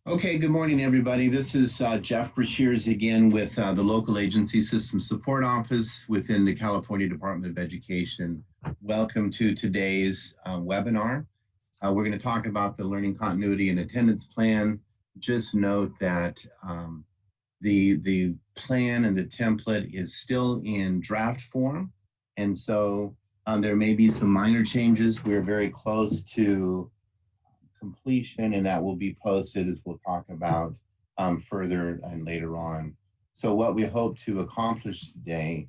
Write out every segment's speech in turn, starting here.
Okay, good morning, everybody. This is Jeff Brashears again with the Local Agency System Support Office within the California Department of Education. Welcome to today's webinar. We're going to talk about the Learning Continuity and Attendance Plan. Just note that the plan and the template is still in draft form. And so there may be some minor changes. We're very close to completion, and that will be posted as we'll talk about further and later on. So what we hope to accomplish today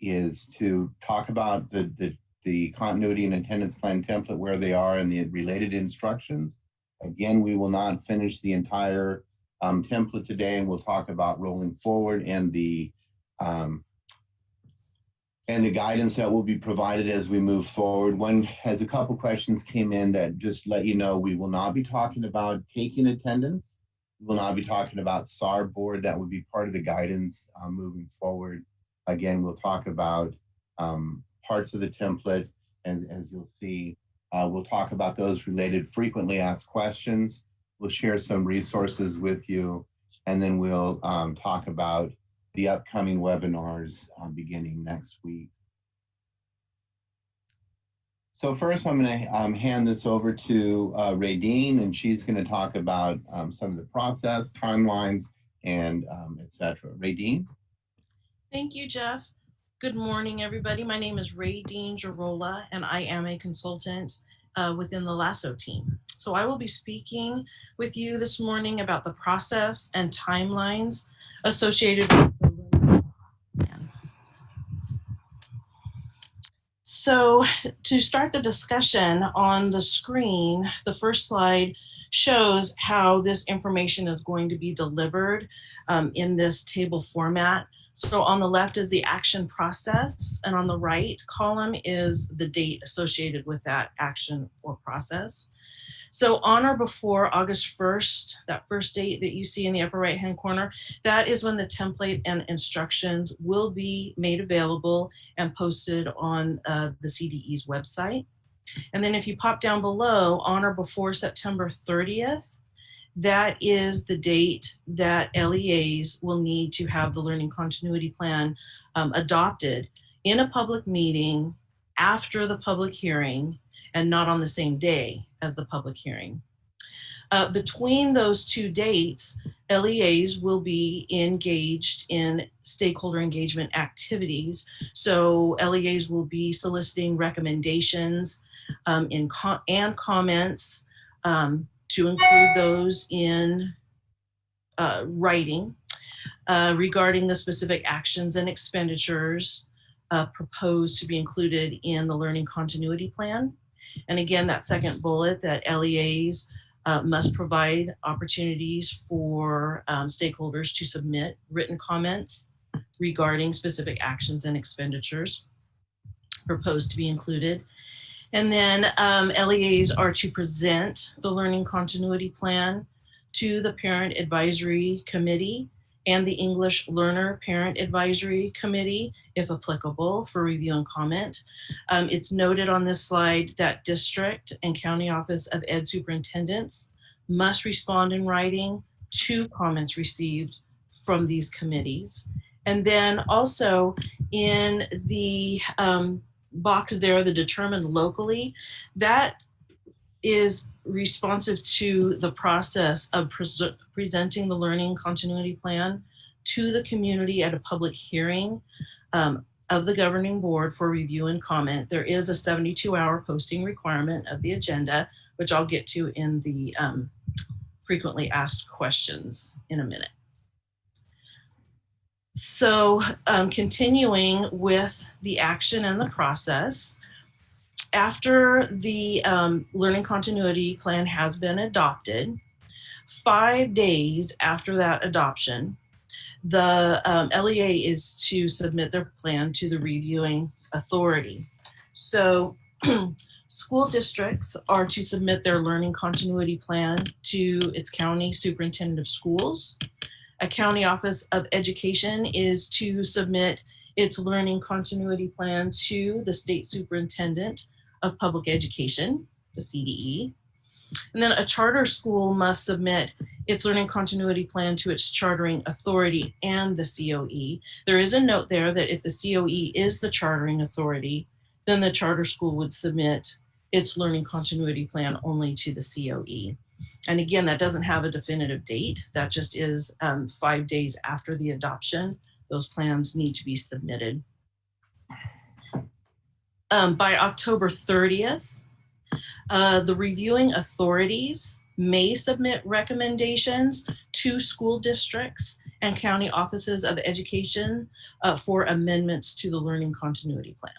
is to talk about the continuity and attendance plan template, where they are, and the related instructions. Again, we will not finish the entire template today, and we'll talk about rolling forward um, and the guidance that will be provided as we move forward. One has a couple questions came in that just let you know we will not be talking about taking attendance. We will not be talking about SAR board. That would be part of the guidance moving forward. Again, we'll talk about parts of the template, and as you'll see, we'll talk about those related frequently asked questions. We'll share some resources with you, and then we'll talk about the upcoming webinars beginning next week. So first, I'm going to hand this over to Radine, and she's going to talk about some of the process, timelines, and et cetera. Radine? Thank you, Jeff. Good morning, everybody. My name is Radine Girola, and I am a consultant within the LASSO team. So I will be speaking with you this morning about the process and timelines associated with the learning plan. So to start the discussion on the screen, the first slide shows how this information is going to be delivered in this table format. So on the left is the action process, and on the right column is the date associated with that action or process. So on or before August 1st, that first date that you see in the upper right-hand corner, that is when the template and instructions will be made available and posted on the CDE's website. And then if you pop down below, on or before September 30th, that is the date that LEAs will need to have the learning continuity plan adopted in a public meeting after the public hearing and not on the same day as the public hearing. Between those two dates, LEAs will be engaged in stakeholder engagement activities. So LEAs will be soliciting recommendations and comments to include those in writing regarding the specific actions and expenditures proposed to be included in the learning continuity plan. And again, that second bullet, that LEAs must provide opportunities for stakeholders to submit written comments regarding specific actions and expenditures proposed to be included. And then LEAs are to present the learning continuity plan to the Parent Advisory Committee and the English Learner Parent Advisory Committee, if applicable, for review and comment. It's noted on this slide that district and county office of ed superintendents must respond in writing to comments received from these committees. And then also in the box there, the determined locally, that is responsive to the process of presenting the learning continuity plan to the community at a public hearing of the governing board for review and comment. There is a 72-hour posting requirement of the agenda, which I'll get to in the frequently asked questions in a minute. So continuing with the action and the process, after the learning continuity plan has been adopted, 5 days after that adoption, the LEA is to submit their plan to the reviewing authority. So school districts are to submit their learning continuity plan to its county superintendent of schools. A county office of education is to submit its learning continuity plan to the state superintendent of public education, the CDE. And then a charter school must submit its learning continuity plan to its chartering authority and the COE. There is a note there that if the COE is the chartering authority, then the charter school would submit its learning continuity plan only to the COE. And again, that doesn't have a definitive date. That just is 5 days after the adoption. Those plans need to be submitted. By October 30th, the reviewing authorities may submit recommendations to school districts and county offices of education for amendments to the learning continuity plan.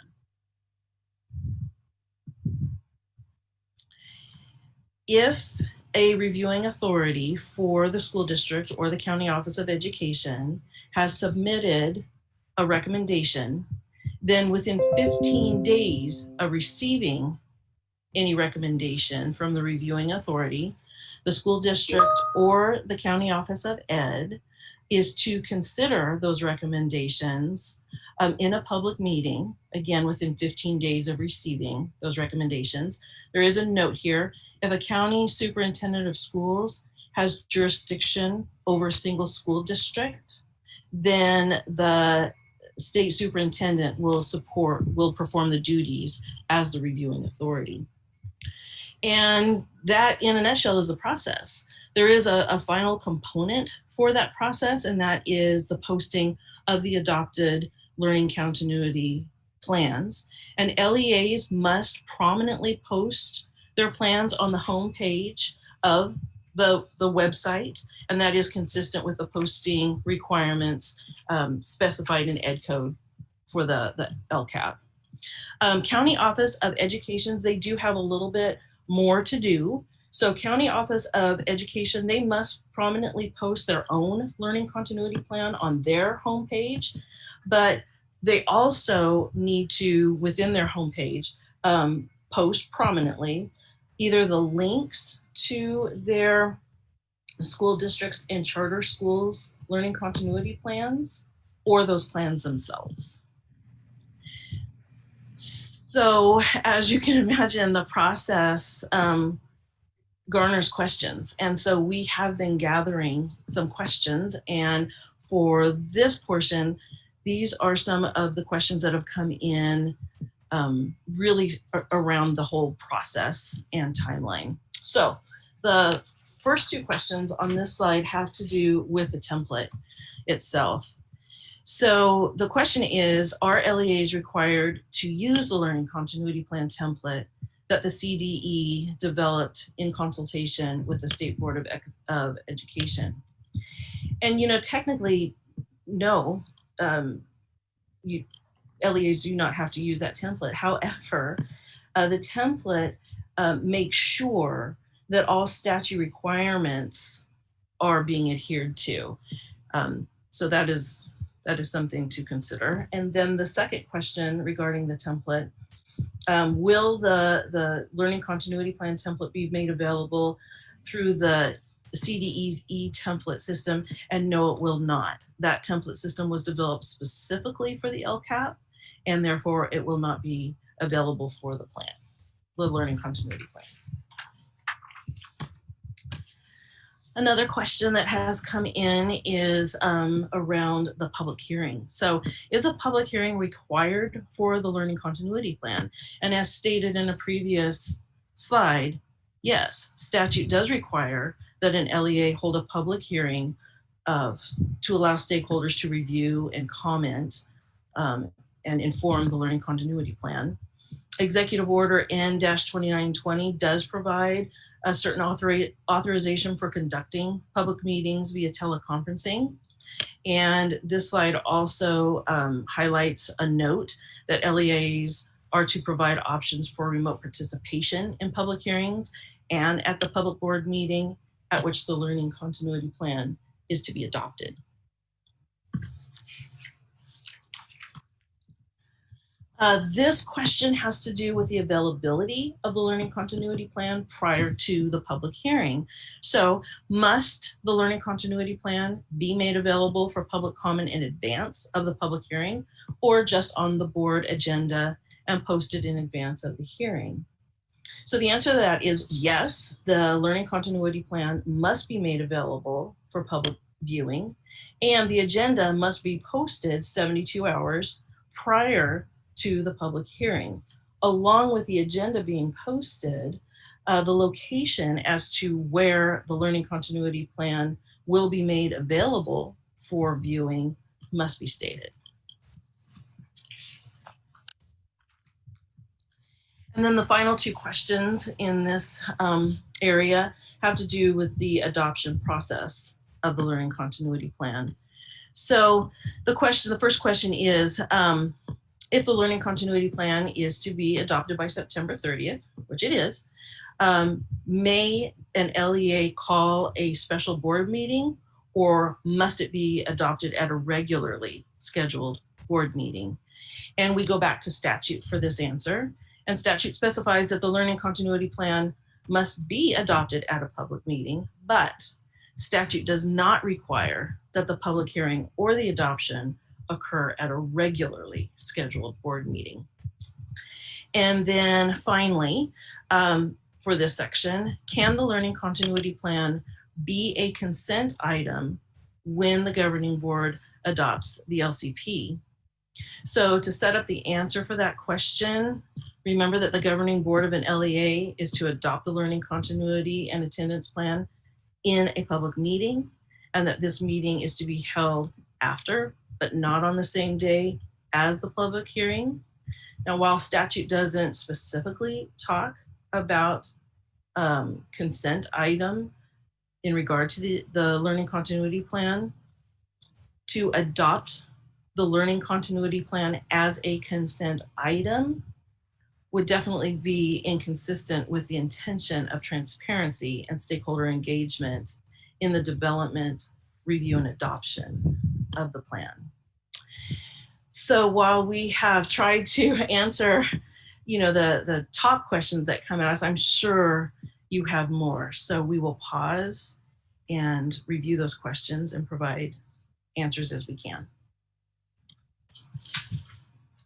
If a reviewing authority for the school district or the county office of education has submitted a recommendation, then within 15 days of receiving any recommendation from the reviewing authority, the school district or the county office of ed is to consider those recommendations in a public meeting, again, within 15 days of receiving those recommendations. There is a note here. If a county superintendent of schools has jurisdiction over a single school district, then the state superintendent will perform the duties as the reviewing authority. And that, in a nutshell, is the process. There is a final component for that process, and that is the posting of the adopted learning continuity plans. And LEAs must prominently post their plans on the home page of the website, and that is consistent with the posting requirements specified in Ed Code for the LCAP. County Office of Education, they do have a little bit more to do. So County Office of Education, they must prominently post their own learning continuity plan on their homepage, but they also need to, within their homepage, post prominently either the links to their school districts and charter schools learning continuity plans or those plans themselves. So as you can imagine, the process garners questions. And so we have been gathering some questions. And for this portion, these are some of the questions that have come in really around the whole process and timeline. So the first two questions on this slide have to do with the template itself. So the question is, are LEAs required to use the learning continuity plan template that the CDE developed in consultation with the State Board of Education? And, technically, no, LEAs do not have to use that template. However, the template makes sure that all statute requirements are being adhered to. So that is something to consider. And then the second question regarding the template, will the learning continuity plan template be made available through the CDE's e-template system? And no, it will not. That template system was developed specifically for the LCAP, and therefore it will not be available for the plan, the learning continuity plan. Another question that has come in is around the public hearing. So is a public hearing required for the learning continuity plan? And as stated in a previous slide, yes, statute does require that an LEA hold a public hearing to allow stakeholders to review and comment and inform the learning continuity plan. Executive Order N-2920 does provide a certain authorization for conducting public meetings via teleconferencing. And this slide also highlights a note that LEAs are to provide options for remote participation in public hearings and at the public board meeting at which the learning continuity plan is to be adopted. This question has to do with the availability of the learning continuity plan prior to the public hearing. So must the learning continuity plan be made available for public comment in advance of the public hearing, or just on the board agenda and posted in advance of the hearing? So the answer to that is yes, the learning continuity plan must be made available for public viewing, and the agenda must be posted 72 hours prior to the public hearing. Along with the agenda being posted, the location as to where the learning continuity plan will be made available for viewing must be stated. And then the final two questions in this area have to do with the adoption process of the learning continuity plan. So the first question is, if the learning continuity plan is to be adopted by September 30th, which it is, may an LEA call a special board meeting, or must it be adopted at a regularly scheduled board meeting? And we go back to statute for this answer. And statute specifies that the learning continuity plan must be adopted at a public meeting, but statute does not require that the public hearing or the adoption occur at a regularly scheduled board meeting. And then finally, for this section, can the learning continuity plan be a consent item when the governing board adopts the LCP? So to set up the answer for that question, remember that the governing board of an LEA is to adopt the learning continuity and attendance plan in a public meeting, and that this meeting is to be held after, but not on the same day as the public hearing. Now, while statute doesn't specifically talk about consent item in regard to the learning continuity plan, to adopt the learning continuity plan as a consent item would definitely be inconsistent with the intention of transparency and stakeholder engagement in the development, review, and adoption of the plan. So while we have tried to answer, the top questions that come at us, I'm sure you have more. So we will pause and review those questions and provide answers as we can.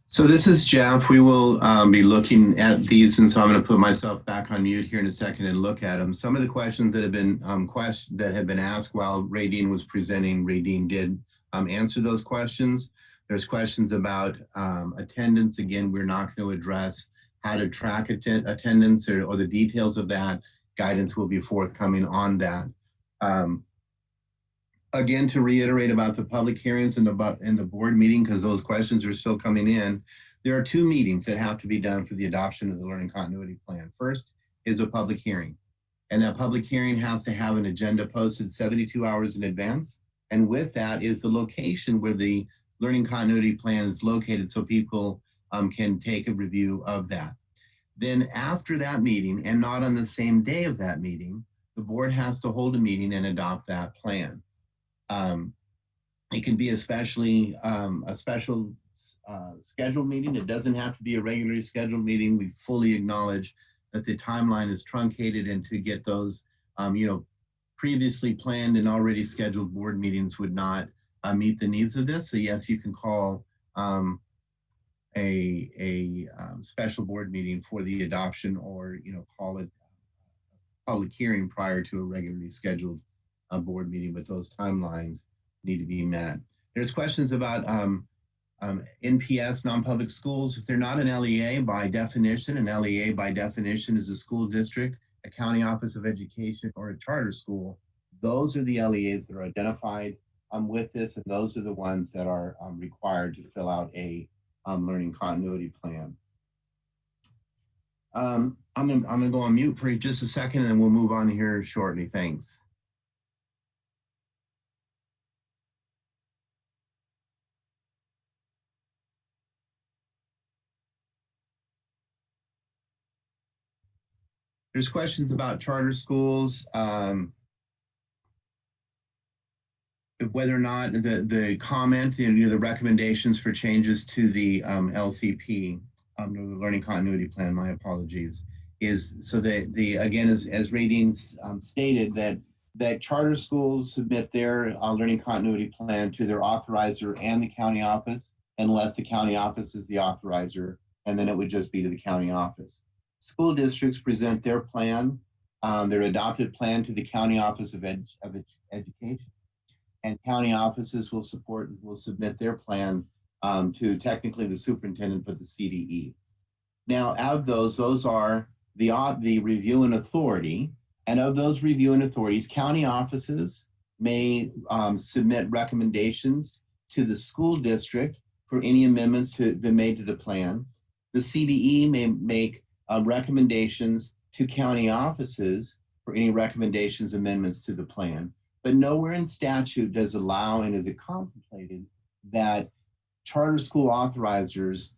So this is Jeff. We will be looking at these, and so I'm going to put myself back on mute here in a second and look at them. Some of the questions that have been asked while Radine was presenting, Radine did answer those questions. There's questions about attendance. Again, we're not going to address how to track attendance or the details of that. Guidance will be forthcoming on that. Again, to reiterate about the public hearings and the board meeting, because those questions are still coming in, there are two meetings that have to be done for the adoption of the learning continuity plan. First is a public hearing, and that public hearing has to have an agenda posted 72 hours in advance. And with that is the location where the learning continuity plan is located, so people can take a review of that. Then after that meeting, and not on the same day of that meeting, the board has to hold a meeting and adopt that plan. It can be a special scheduled meeting. It doesn't have to be a regularly scheduled meeting. We fully acknowledge that the timeline is truncated, and to get those, previously planned and already scheduled board meetings would not meet the needs of this. So yes, you can call a special board meeting for the adoption, or call it a public hearing prior to a regularly scheduled board meeting, but those timelines need to be met. There's questions about NPS, non-public schools. If they're not an LEA by definition, an LEA by definition is a school district, a county office of education, or a charter school. Those are the LEAs that are identified with this, and those are the ones that are required to fill out a learning continuity plan. I'm gonna go on mute for just a second, and then we'll move on here shortly. Thanks. There's questions about charter schools, whether or not the comment and the recommendations for changes to the LCP, the learning continuity plan, my apologies, is so that again, as Radine stated, that charter schools submit their learning continuity plan to their authorizer and the county office, unless the county office is the authorizer, and then it would just be to the county office. School districts present their plan, their adopted plan to the County Office of Education. And county offices will submit their plan to technically the superintendent for the CDE. Now, out of those are the review and authority. And of those review and authorities, county offices may submit recommendations to the school district for any amendments to be made to the plan. The CDE may make recommendations to county offices for any recommendations, amendments to the plan. But nowhere in statute does allow and is it contemplated that charter school authorizers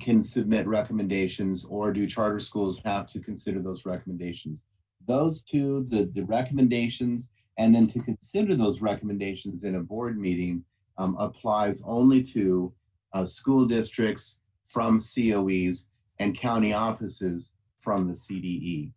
can submit recommendations, or do charter schools have to consider those recommendations? Those two, the recommendations, and then to consider those recommendations in a board meeting applies only to school districts from COEs and county offices from the CDE.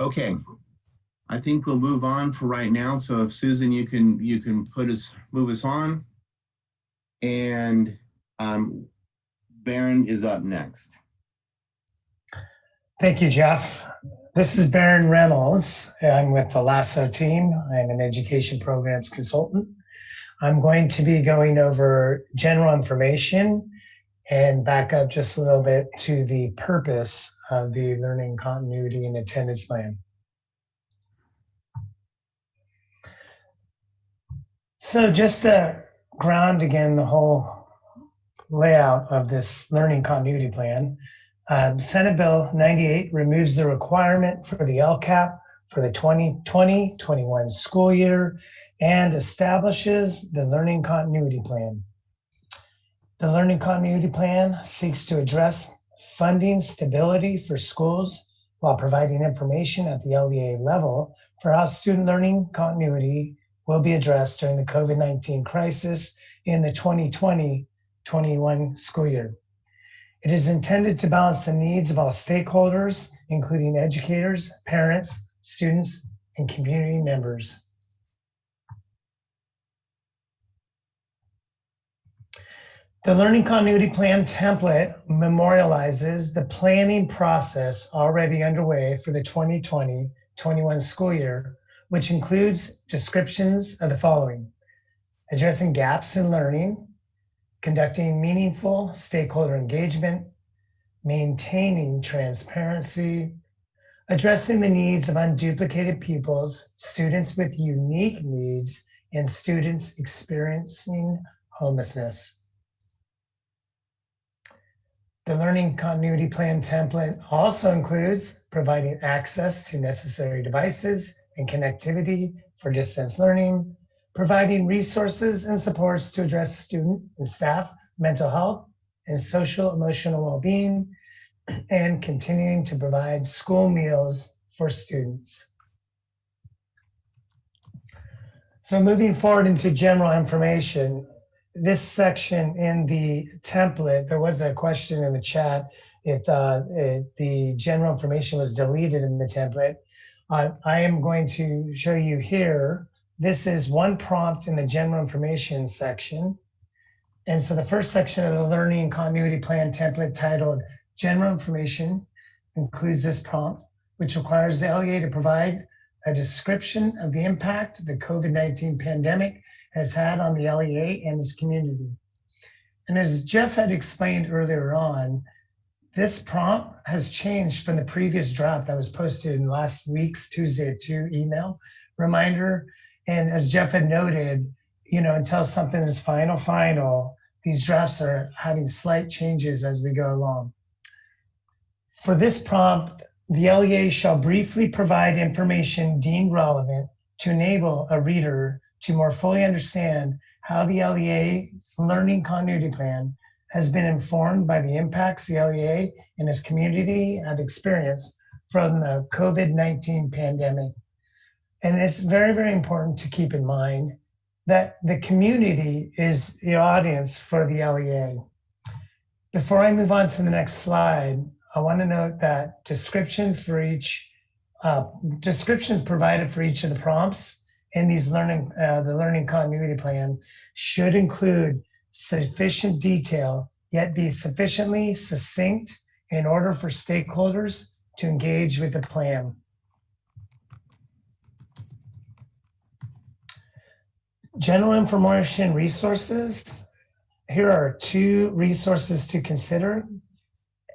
Okay, I think we'll move on for right now. So if Susan, you can move us on, and Baron is up next. Thank you, Jeff. This is Baron Reynolds. I'm with the LASSO team. I'm an education programs consultant. I'm going to be going over general information and back up just a little bit to the purpose of the learning continuity and attendance plan. So just to ground again the whole layout of this learning continuity plan, Senate Bill 98 removes the requirement for the LCAP for the 2020-21 school year and establishes the learning continuity plan. The learning continuity plan seeks to address funding stability for schools while providing information at the LEA level for how student learning continuity will be addressed during the COVID-19 crisis in the 2020-21 school year. It is intended to balance the needs of all stakeholders, including educators, parents, students, and community members. The Learning Continuity Plan template memorializes the planning process already underway for the 2020-21 school year, which includes descriptions of the following: addressing gaps in learning, conducting meaningful stakeholder engagement, maintaining transparency, addressing the needs of unduplicated pupils, students with unique needs, and students experiencing homelessness. The Learning Continuity Plan template also includes providing access to necessary devices and connectivity for distance learning, providing resources and supports to address student and staff mental health and social emotional well-being, and continuing to provide school meals for students. So moving forward into general information, this section in the template, there was a question in the chat if the general information was deleted in the template. I am going to show you here. This is one prompt in the general information section. And so the first section of the Learning Continuity Plan template titled General Information includes this prompt, which requires the LEA to provide a description of the impact the COVID-19 pandemic has had on the LEA and its community. And as Jeff had explained earlier on, this prompt has changed from the previous draft that was posted in last week's Tuesday at 2 email reminder. And as Jeff had noted, until something is final, these drafts are having slight changes as we go along. For this prompt, the LEA shall briefly provide information deemed relevant to enable a reader to more fully understand how the LEA's Learning Continuity Plan has been informed by the impacts the LEA and its community have experienced from the COVID-19 pandemic. And it's very, very important to keep in mind that the community is the audience for the LEA. Before I move on to the next slide, I want to note that descriptions provided for each of the prompts in these the learning continuity plan should include sufficient detail, yet be sufficiently succinct in order for stakeholders to engage with the plan. General information resources. Here are 2 resources to consider,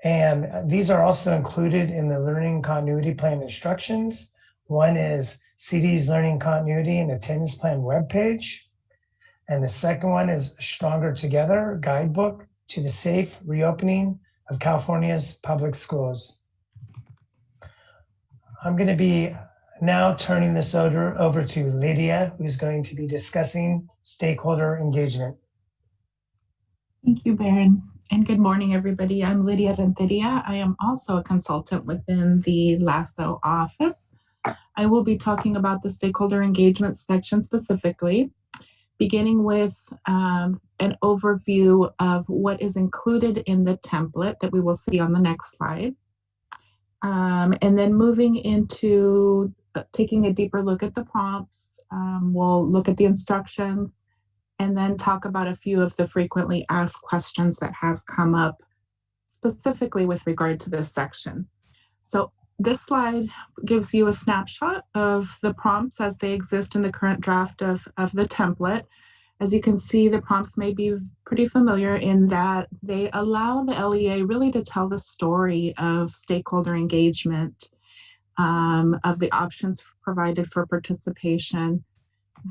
and these are also included in the Learning Continuity Plan instructions. One is CDE's Learning Continuity and Attendance Plan webpage, and the second one is Stronger Together Guidebook to the Safe Reopening of California's Public Schools. I'm going to be now turning this over to Lydia, who's going to be discussing stakeholder engagement. Thank you, Baron. And good morning, everybody. I'm Lydia Renteria. I am also a consultant within the LASSO office. I will be talking about the stakeholder engagement section specifically, beginning with an overview of what is included in the template that we will see on the next slide. And then moving into taking a deeper look at the prompts. We'll look at the instructions and then talk about a few of the frequently asked questions that have come up specifically with regard to this section. So this slide gives you a snapshot of the prompts as they exist in the current draft of the template. As you can see, the prompts may be pretty familiar in that they allow the LEA really to tell the story of stakeholder engagement, of the options provided for participation,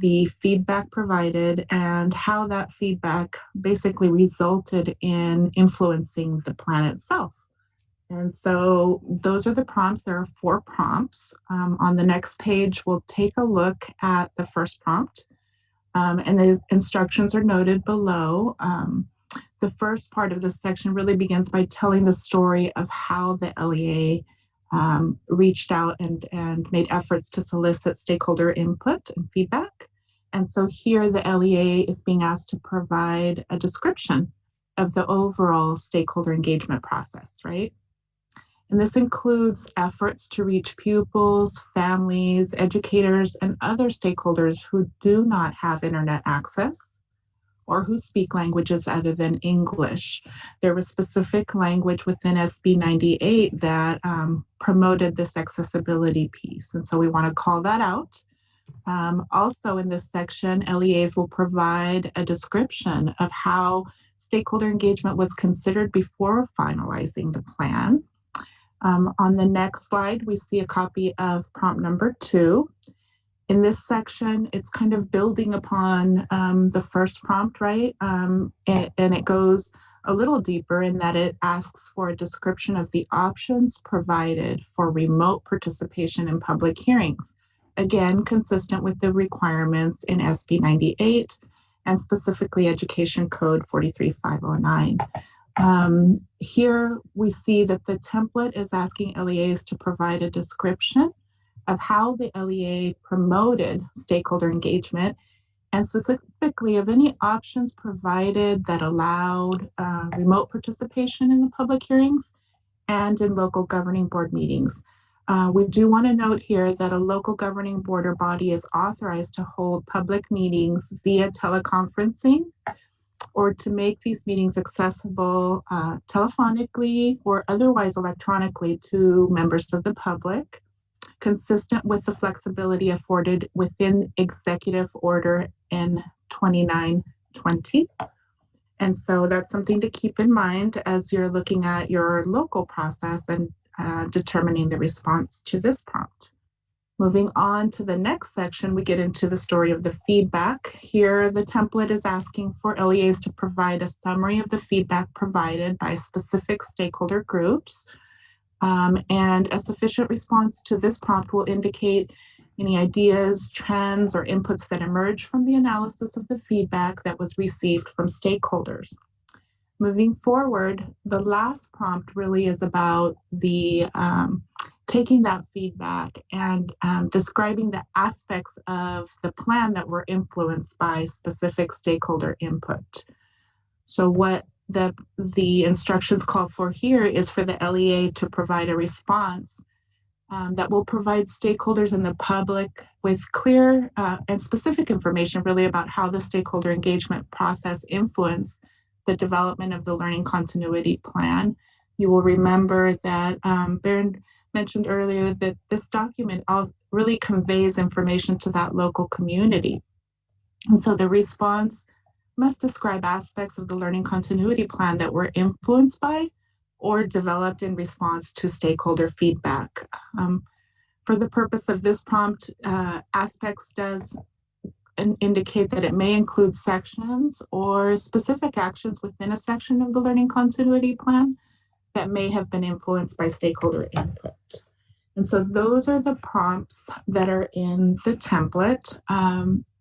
the feedback provided, and how that feedback basically resulted in influencing the plan itself. And so those are the prompts. There are 4 prompts. On the next page, we'll take a look at the first prompt. And the instructions are noted below. The first part of this section really begins by telling the story of how the LEA reached out and made efforts to solicit stakeholder input and feedback. And so here the LEA is being asked to provide a description of the overall stakeholder engagement process, right? And this includes efforts to reach pupils, families, educators, and other stakeholders who do not have internet access or who speak languages other than English. There was specific language within SB 98 that promoted this accessibility piece. And so we want to call that out. Also in this section, LEAs will provide a description of how stakeholder engagement was considered before finalizing the plan. On the next slide, we see a copy of prompt number 2. In this section, it's kind of building upon the first prompt, right? And it goes a little deeper in that it asks for a description of the options provided for remote participation in public hearings. Again, consistent with the requirements in SB 98 and specifically Education Code 43509. Here we see that the template is asking LEAs to provide a description of how the LEA promoted stakeholder engagement and specifically of any options provided that allowed remote participation in the public hearings and in local governing board meetings. We do want to note here that a local governing board or body is authorized to hold public meetings via teleconferencing or to make these meetings accessible telephonically or otherwise electronically to members of the public, consistent with the flexibility afforded within Executive Order N 2920. And so that's something to keep in mind as you're looking at your local process and determining the response to this prompt. Moving on to the next section, we get into the story of the feedback. Here, the template is asking for LEAs to provide a summary of the feedback provided by specific stakeholder groups. And a sufficient response to this prompt will indicate any ideas, trends, or inputs that emerge from the analysis of the feedback that was received from stakeholders. Moving forward, the last prompt really is about the taking that feedback and describing the aspects of the plan that were influenced by specific stakeholder input. So what the instructions call for here is for the LEA to provide a response that will provide stakeholders and the public with clear and specific information really about how the stakeholder engagement process influenced the development of the learning continuity plan. You will remember that Baron mentioned earlier that this document really conveys information to that local community. And so the response must describe aspects of the learning continuity plan that were influenced by or developed in response to stakeholder feedback. For the purpose of this prompt, aspects does indicate that it may include sections or specific actions within a section of the learning continuity plan that may have been influenced by stakeholder input. And so those are the prompts that are in the template.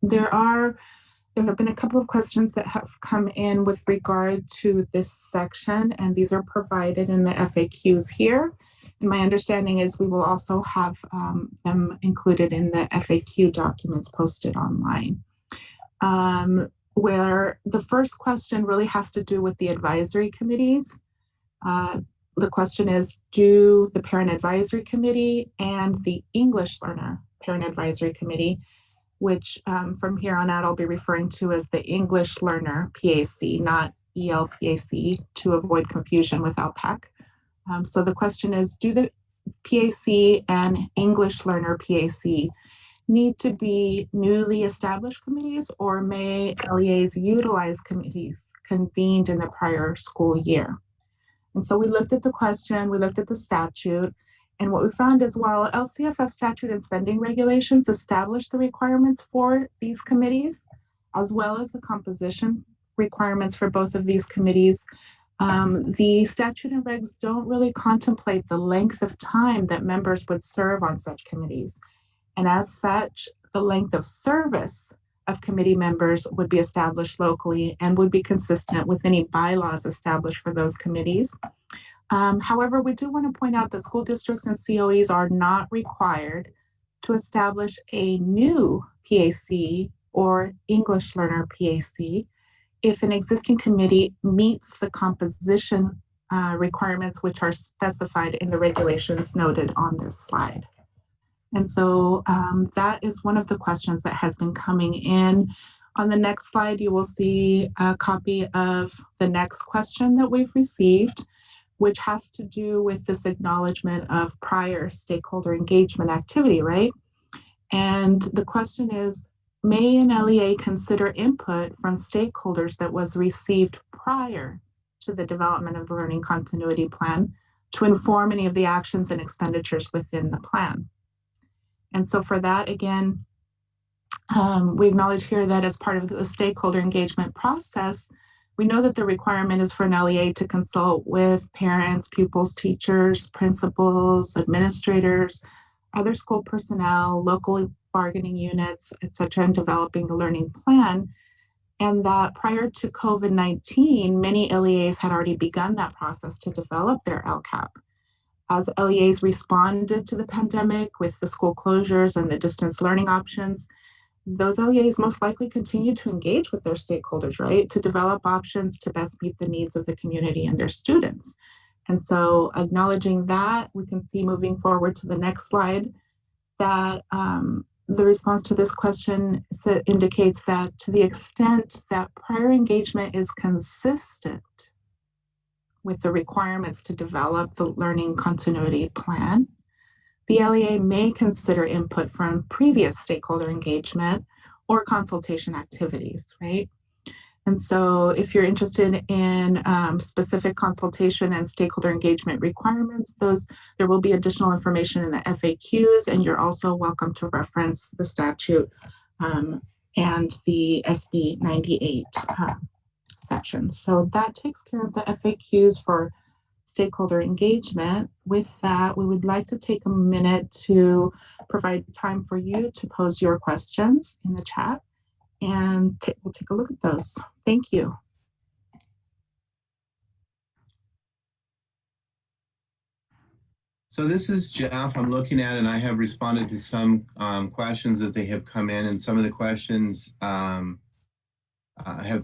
There have been a couple of questions that have come in with regard to this section, and these are provided in the FAQs here. And my understanding is we will also have them included in the FAQ documents posted online. Where the first question really has to do with the advisory committees. The question is, do the Parent Advisory Committee and the English Learner Parent Advisory Committee, which from here on out I'll be referring to as the English Learner PAC, not ELPAC, to avoid confusion with LPAC. So the question is, do the PAC and English Learner PAC need to be newly established committees, or may LEAs utilize committees convened in the prior school year? And so we looked at the question, we looked at the statute, and what we found is while LCFF statute and spending regulations establish the requirements for these committees, as well as the composition requirements for both of these committees, the statute and regs don't really contemplate the length of time that members would serve on such committees. And as such, the length of service of committee members would be established locally and would be consistent with any bylaws established for those committees. However, we do want to point out that school districts and COEs are not required to establish a new PAC or English Learner PAC if an existing committee meets the composition requirements which are specified in the regulations noted on this slide. And so that is one of the questions that has been coming in. On the next slide, you will see a copy of the next question that we've received, which has to do with this acknowledgement of prior stakeholder engagement activity, right? And the question is, may an LEA consider input from stakeholders that was received prior to the development of the learning continuity plan to inform any of the actions and expenditures within the plan? And so for that, again, we acknowledge here that as part of the stakeholder engagement process, we know that the requirement is for an LEA to consult with parents, pupils, teachers, principals, administrators, other school personnel, local bargaining units, et cetera, in developing the learning plan. And that prior to COVID-19, many LEAs had already begun that process to develop their LCAP. As LEAs responded to the pandemic with the school closures and the distance learning options, those LEAs most likely continue to engage with their stakeholders, right, to develop options to best meet the needs of the community and their students. And so acknowledging that, we can see moving forward to the next slide that the response to this question indicates that to the extent that prior engagement is consistent with the requirements to develop the learning continuity plan, the LEA may consider input from previous stakeholder engagement or consultation activities, right? And so if you're interested in specific consultation and stakeholder engagement requirements, there will be additional information in the FAQs, and you're also welcome to reference the statute and the SB 98 sections. So that takes care of the FAQs for stakeholder engagement. With that, we would like to take a minute to provide time for you to pose your questions in the chat, and we'll take a look at those. Thank you. So this is Jeff. I'm looking at, and I have responded to some questions that they have come in, and some of the questions have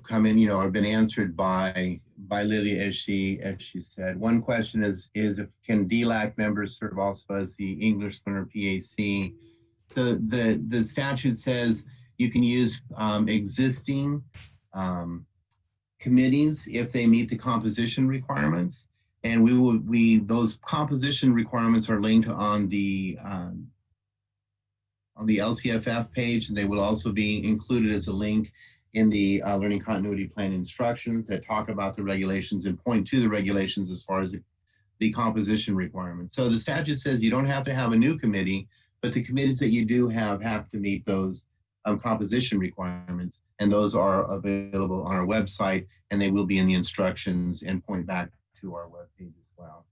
come in, or been answered by Lily, as she said. One question is if can DLAC members serve also as the English learner PAC? So the statute says you can use existing committees if they meet the composition requirements. And those composition requirements are linked on the LCFF page, and they will also be included as a link in the Learning Continuity Plan instructions that talk about the regulations and point to the regulations as far as the composition requirements. So the statute says you don't have to have a new committee, but the committees that you do have to meet those composition requirements, and those are available on our website, and they will be in the instructions and point back to our webpage as well.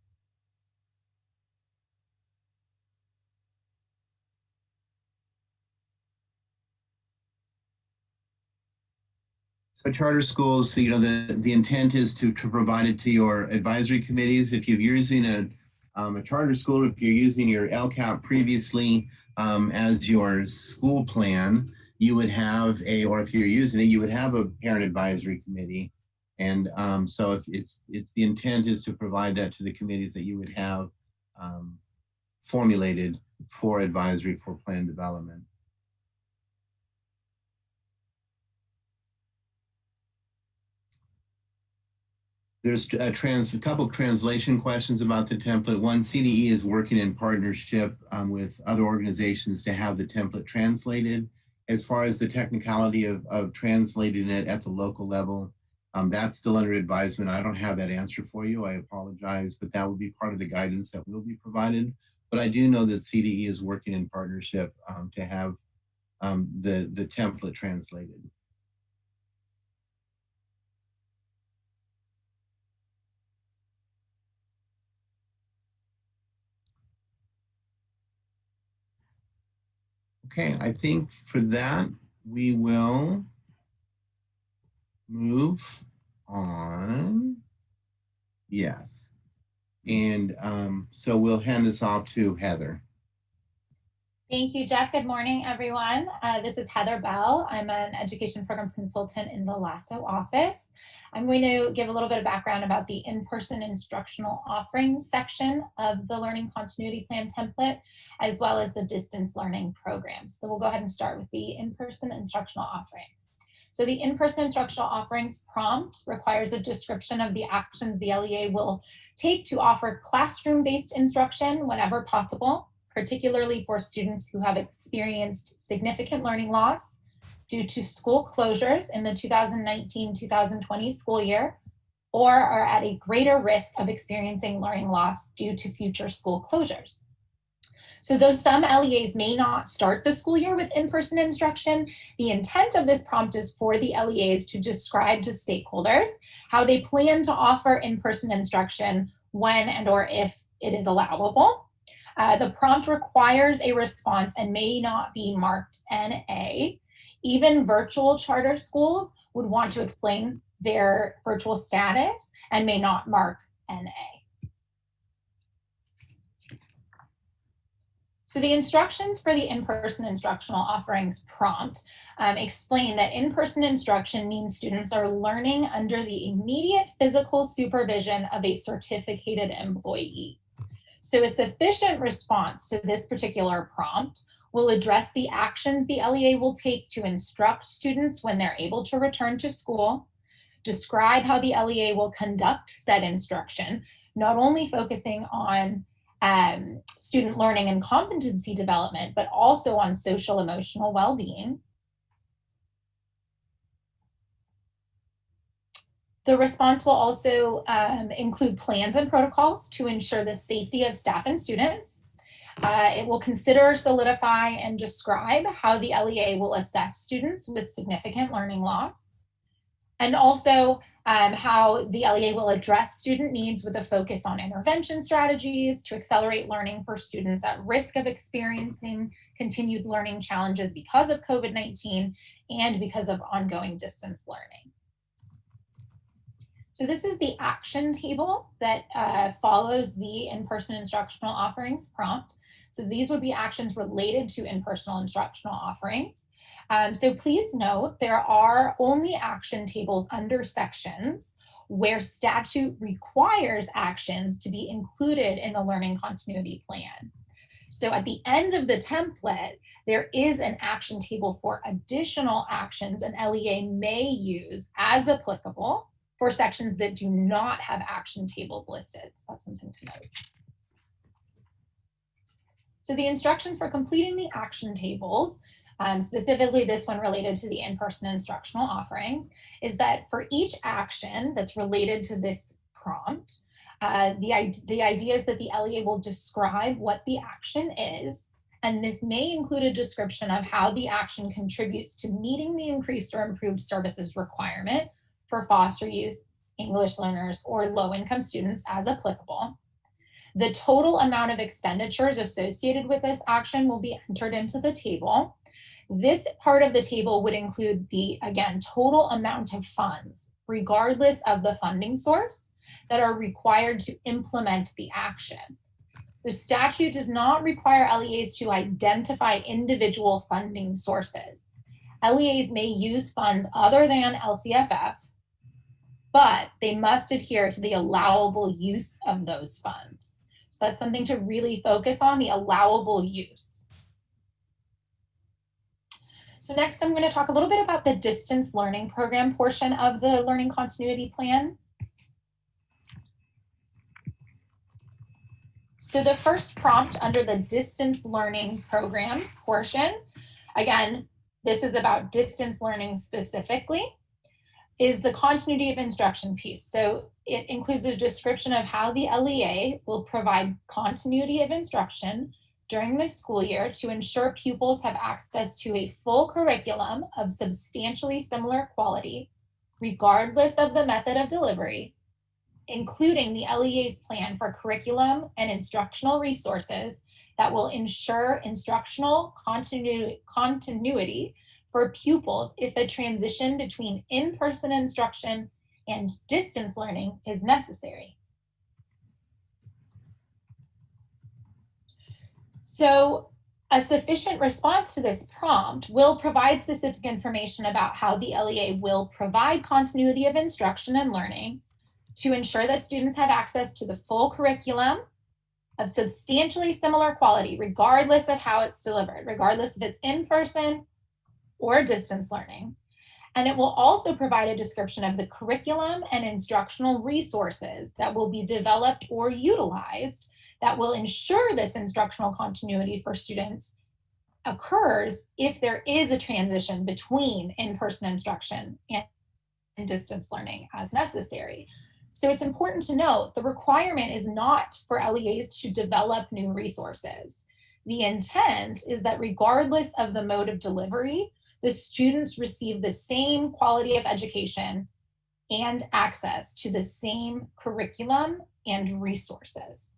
So charter schools, the intent is to provide it to your advisory committees. If you're using a charter school, if you're using your LCAP previously as your school plan, you would have or if you're using it, you would have a parent advisory committee. And so if it's the intent is to provide that to the committees that you would have formulated for advisory for plan development. There's a couple translation questions about the template. One, CDE is working in partnership with other organizations to have the template translated. As far as the technicality of translating it at the local level, that's still under advisement. I don't have that answer for you. I apologize, but that will be part of the guidance that will be provided. But I do know that CDE is working in partnership to have the template translated. Okay, I think for that, we will move on. Yes. And so we'll hand this off to Heather. Thank you, Jeff. Good morning, everyone. This is Heather Bell. I'm an education programs consultant in the LASSO office. I'm going to give a little bit of background about the in-person instructional offerings section of the Learning Continuity Plan template, as well as the distance learning programs. So we'll go ahead and start with the in-person instructional offerings. So the in-person instructional offerings prompt requires a description of the actions the LEA will take to offer classroom-based instruction whenever possible, particularly for students who have experienced significant learning loss due to school closures in the 2019-2020 school year, or are at a greater risk of experiencing learning loss due to future school closures. So though some LEAs may not start the school year with in-person instruction, the intent of this prompt is for the LEAs to describe to stakeholders how they plan to offer in-person instruction when and or if it is allowable. The prompt requires a response and may not be marked NA. Even virtual charter schools would want to explain their virtual status and may not mark NA. So the instructions for the in-person instructional offerings prompt explain that in-person instruction means students are learning under the immediate physical supervision of a certificated employee. So a sufficient response to this particular prompt will address the actions the LEA will take to instruct students when they're able to return to school, describe how the LEA will conduct said instruction, not only focusing on student learning and competency development, but also on social emotional well-being. The response will also include plans and protocols to ensure the safety of staff and students. It will consider, solidify, and describe how the LEA will assess students with significant learning loss, and also how the LEA will address student needs with a focus on intervention strategies to accelerate learning for students at risk of experiencing continued learning challenges because of COVID-19 and because of ongoing distance learning. So this is the action table that follows the in-person instructional offerings prompt. So these would be actions related to in-person instructional offerings. So please note there are only action tables under sections where statute requires actions to be included in the learning continuity plan. So at the end of the template, there is an action table for additional actions an LEA may use as applicable for sections that do not have action tables listed. So that's something to note. So the instructions for completing the action tables, specifically this one related to the in-person instructional offerings, is that for each action that's related to this prompt, the idea is that the LEA will describe what the action is, and this may include a description of how the action contributes to meeting the increased or improved services requirement for foster youth, English learners, or low-income students as applicable. The total amount of expenditures associated with this action will be entered into the table. This part of the table would include the, again, total amount of funds, regardless of the funding source, that are required to implement the action. The statute does not require LEAs to identify individual funding sources. LEAs may use funds other than LCFF, but they must adhere to the allowable use of those funds. So that's something to really focus on, the allowable use. So next, I'm going to talk a little bit about the distance learning program portion of the learning continuity plan. So the first prompt under the distance learning program portion, again, this is about distance learning specifically, is the continuity of instruction piece. So it includes a description of how the LEA will provide continuity of instruction during the school year to ensure pupils have access to a full curriculum of substantially similar quality, regardless of the method of delivery, including the LEA's plan for curriculum and instructional resources that will ensure instructional continuity for pupils if a transition between in-person instruction and distance learning is necessary. So a sufficient response to this prompt will provide specific information about how the LEA will provide continuity of instruction and learning to ensure that students have access to the full curriculum of substantially similar quality, regardless of how it's delivered, regardless if it's in-person or distance learning. And it will also provide a description of the curriculum and instructional resources that will be developed or utilized that will ensure this instructional continuity for students occurs if there is a transition between in-person instruction and distance learning as necessary. So it's important to note the requirement is not for LEAs to develop new resources. The intent is that regardless of the mode of delivery, the students receive the same quality of education and access to the same curriculum and resources.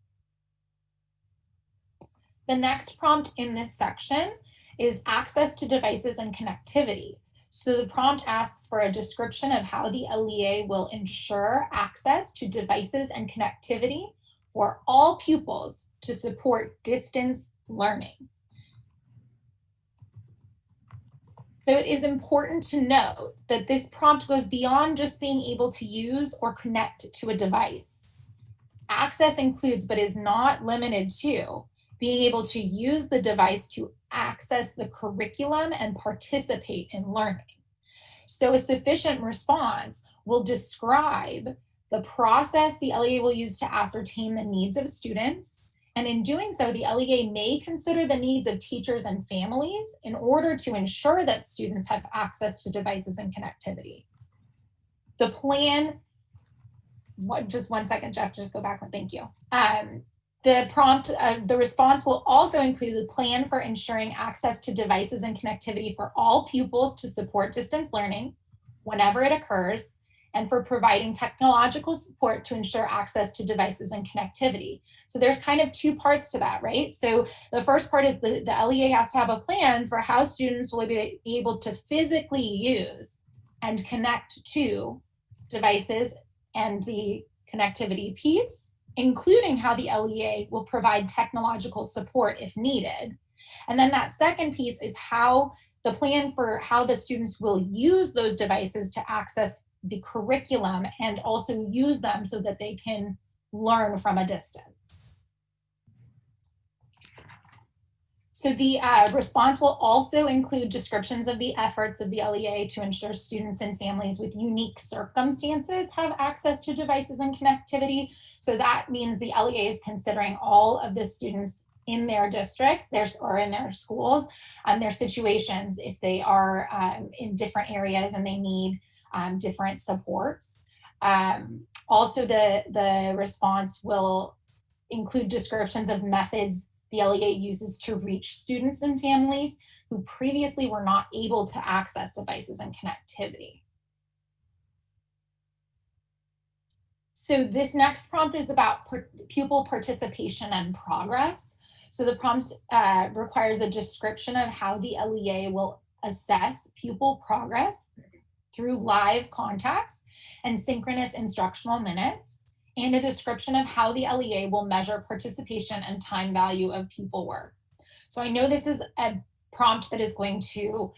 The next prompt in this section is access to devices and connectivity. So the prompt asks for a description of how the LEA will ensure access to devices and connectivity for all pupils to support distance learning. So it is important to note that this prompt goes beyond just being able to use or connect to a device. Access includes, but is not limited to, being able to use the device to access the curriculum and participate in learning. So a sufficient response will describe the process the LEA will use to ascertain the needs of students. And in doing so, the LEA may consider the needs of teachers and families in order to ensure that students have access to devices and connectivity. The plan, just one second, Jeff, just go back one, thank you. The prompt, the response will also include the plan for ensuring access to devices and connectivity for all pupils to support distance learning whenever it occurs, and for providing technological support to ensure access to devices and connectivity. So there's kind of two parts to that, right? So the first part is the LEA has to have a plan for how students will be able to physically use and connect to devices and the connectivity piece, including how the LEA will provide technological support if needed. And then that second piece is how the plan for how the students will use those devices to access the curriculum and also use them so that they can learn from a distance. So the response will also include descriptions of the efforts of the LEA to ensure students and families with unique circumstances have access to devices and connectivity. So that means the LEA is considering all of the students in their districts, or in their schools, their situations, if they are in different areas and they need different supports. Also, the response will include descriptions of methods the LEA uses to reach students and families who previously were not able to access devices and connectivity. So this next prompt is about pupil participation and progress. So the prompt requires a description of how the LEA will assess pupil progress through live contacts and synchronous instructional minutes, and a description of how the LEA will measure participation and time value of pupil work. So I know this is a prompt that is going to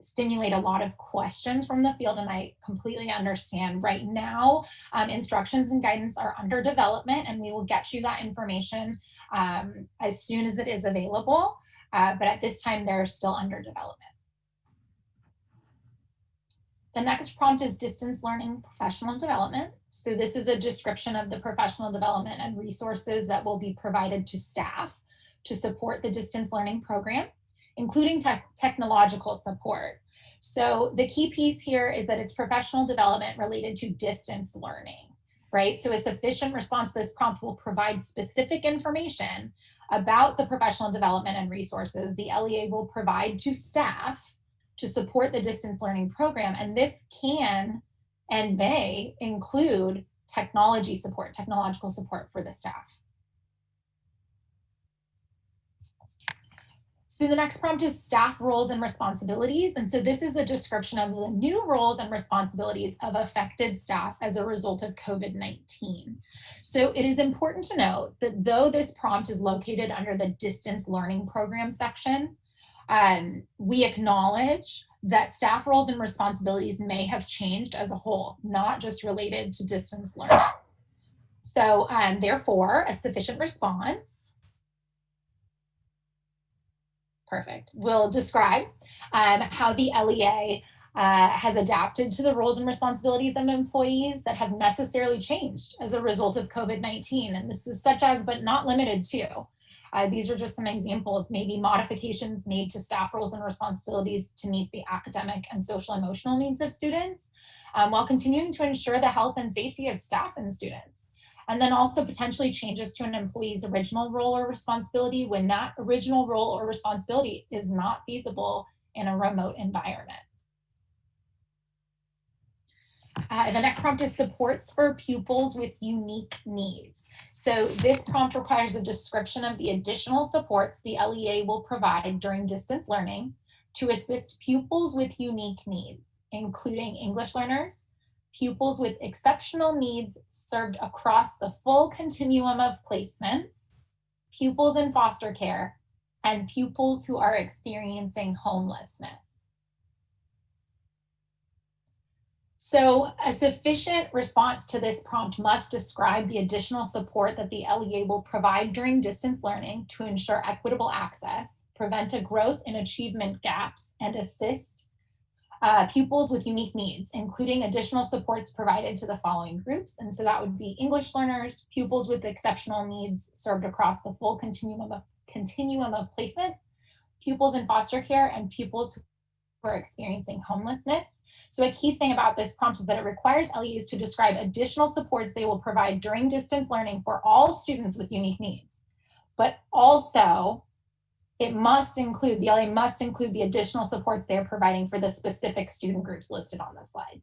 stimulate a lot of questions from the field, and I completely understand. Right now, instructions and guidance are under development, and we will get you that information as soon as it is available, but at this time, they're still under development. The next prompt is distance learning professional development. So this is a description of the professional development and resources that will be provided to staff to support the distance learning program, including technological support. So the key piece here is that it's professional development related to distance learning, right? So a sufficient response to this prompt will provide specific information about the professional development and resources the LEA will provide to staff to support the distance learning program. And this can and may include technology support, technological support for the staff. So the next prompt is staff roles and responsibilities. And so this is a description of the new roles and responsibilities of affected staff as a result of COVID-19. So it is important to note that though this prompt is located under the distance learning program section, we acknowledge that staff roles and responsibilities may have changed as a whole, not just related to distance learning. So therefore, a sufficient response will describe how the LEA has adapted to the roles and responsibilities of employees that have necessarily changed as a result of COVID-19. And this is such as, but not limited to. These are just some examples, maybe modifications made to staff roles and responsibilities to meet the academic and social emotional needs of students, while continuing to ensure the health and safety of staff and students. And then also potentially changes to an employee's original role or responsibility when that original role or responsibility is not feasible in a remote environment. The next prompt is supports for pupils with unique needs. So this prompt requires a description of the additional supports the LEA will provide during distance learning to assist pupils with unique needs, including English learners, pupils with exceptional needs served across the full continuum of placements, pupils in foster care, and pupils who are experiencing homelessness. So a sufficient response to this prompt must describe the additional support that the LEA will provide during distance learning to ensure equitable access, prevent a growth in achievement gaps, and assist pupils with unique needs, including additional supports provided to the following groups. And so that would be English learners, pupils with exceptional needs served across the full continuum of placement, pupils in foster care, and pupils who are experiencing homelessness. So a key thing about this prompt is that it requires LEAs to describe additional supports they will provide during distance learning for all students with unique needs. But also, the LEA must include the additional supports they are providing for the specific student groups listed on the slide.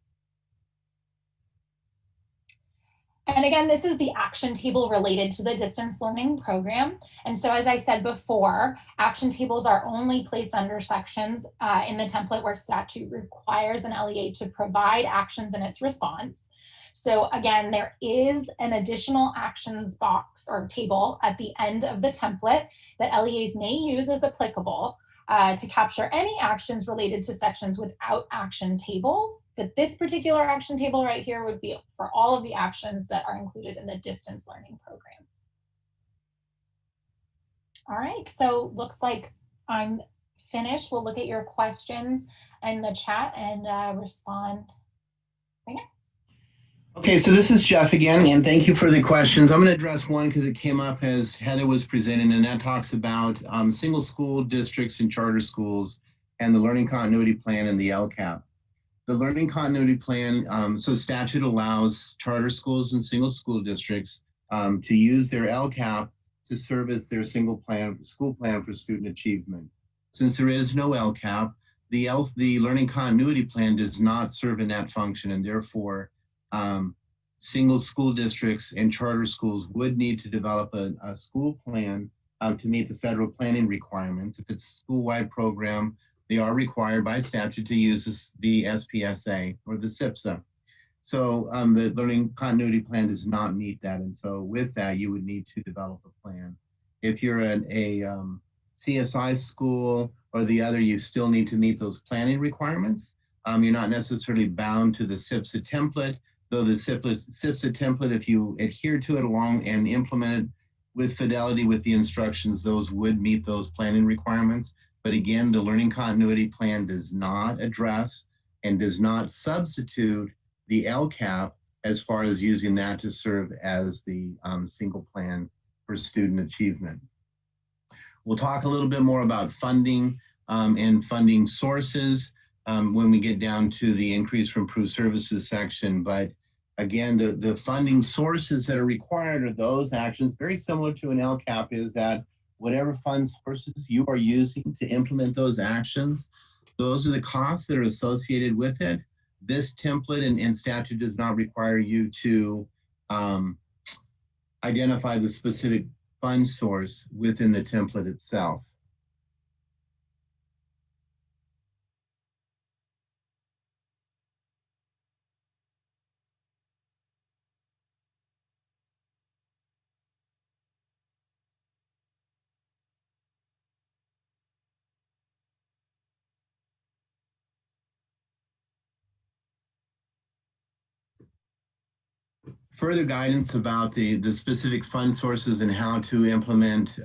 And again, this is the action table related to the distance learning program. And so as I said before, action tables are only placed under sections in the template where statute requires an LEA to provide actions in its response. So again, there is an additional actions box or table at the end of the template that LEAs may use as applicable to capture any actions related to sections without action tables. But this particular action table right here would be for all of the actions that are included in the distance learning program. All right, so looks like I'm finished. We'll look at your questions in the chat and respond right now. Okay, so this is Jeff again, and thank you for the questions. I'm going to address one because it came up as Heather was presenting, and that talks about single school districts and charter schools and the learning continuity plan and the LCAP. The learning continuity plan, so statute allows charter schools and single school districts to use their LCAP to serve as their school plan for student achievement. Since there is no LCAP, the learning continuity plan does not serve in that function, and therefore single school districts and charter schools would need to develop a school plan to meet the federal planning requirements. If it's a school-wide program, they are required by statute to use the SPSA or the SIPSA. So the learning continuity plan does not meet that. And so with that, you would need to develop a plan. If you're a CSI school or the other, you still need to meet those planning requirements. You're not necessarily bound to the SIPSA template, though the SIPSA template, if you adhere to it along and implement it with fidelity with the instructions, those would meet those planning requirements. But again, the learning continuity plan does not address and does not substitute the LCAP as far as using that to serve as the single plan for student achievement. We'll talk a little bit more about funding and funding sources when we get down to the increase from improved services section. But again, the funding sources that are required are those actions, very similar to an LCAP, is that whatever fund sources you are using to implement those actions, those are the costs that are associated with it. This template and statute does not require you to identify the specific fund source within the template itself. Further guidance about the specific fund sources and how to implement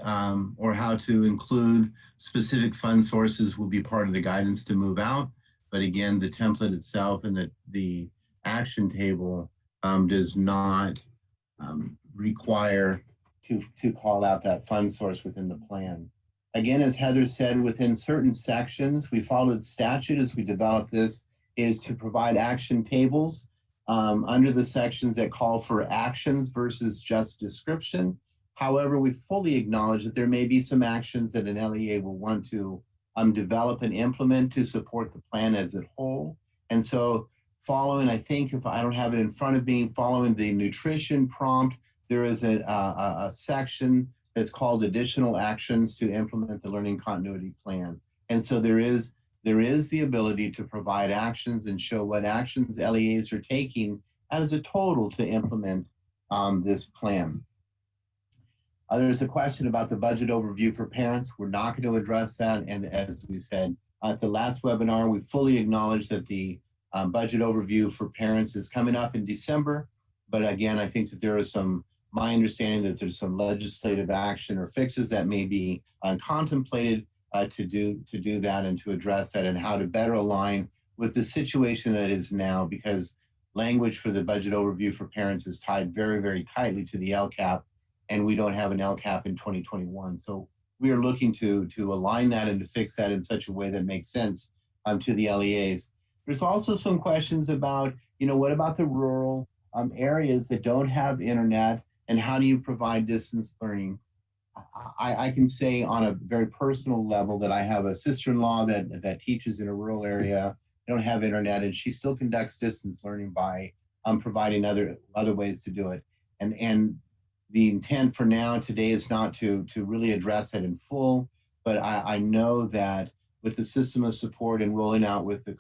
or how to include specific fund sources will be part of the guidance to move out. But again, the template itself and the action table does not require to call out that fund source within the plan. Again, as Heather said, within certain sections, we followed statute as we developed this, is to provide action tables under the sections that call for actions versus just description. However, we fully acknowledge that there may be some actions that an LEA will want to develop and implement to support the plan as a whole. And so following, I think if I don't have it in front of me, following the nutrition prompt, there is a section that's called additional actions to implement the learning continuity plan. And so there is the ability to provide actions and show what actions LEAs are taking as a total to implement this plan. There's a question about the budget overview for parents. We're not going to address that. And as we said at the last webinar, we fully acknowledge that the budget overview for parents is coming up in December. But again, I think that there is my understanding that there's some legislative action or fixes that may be contemplated to do that and to address that and how to better align with the situation that is now, because language for the budget overview for parents is tied very, very tightly to the LCAP, and we don't have an LCAP in 2021. So we are looking to align that and to fix that in such a way that makes sense to the LEAs. There's also some questions about, what about the rural areas that don't have internet, and how do you provide distance learning? I can say on a very personal level that I have a sister-in-law that teaches in a rural area. They don't have internet, and she still conducts distance learning by providing other ways to do it. And the intent for now today is not to really address that in full, but I know that with the system of support and rolling out with the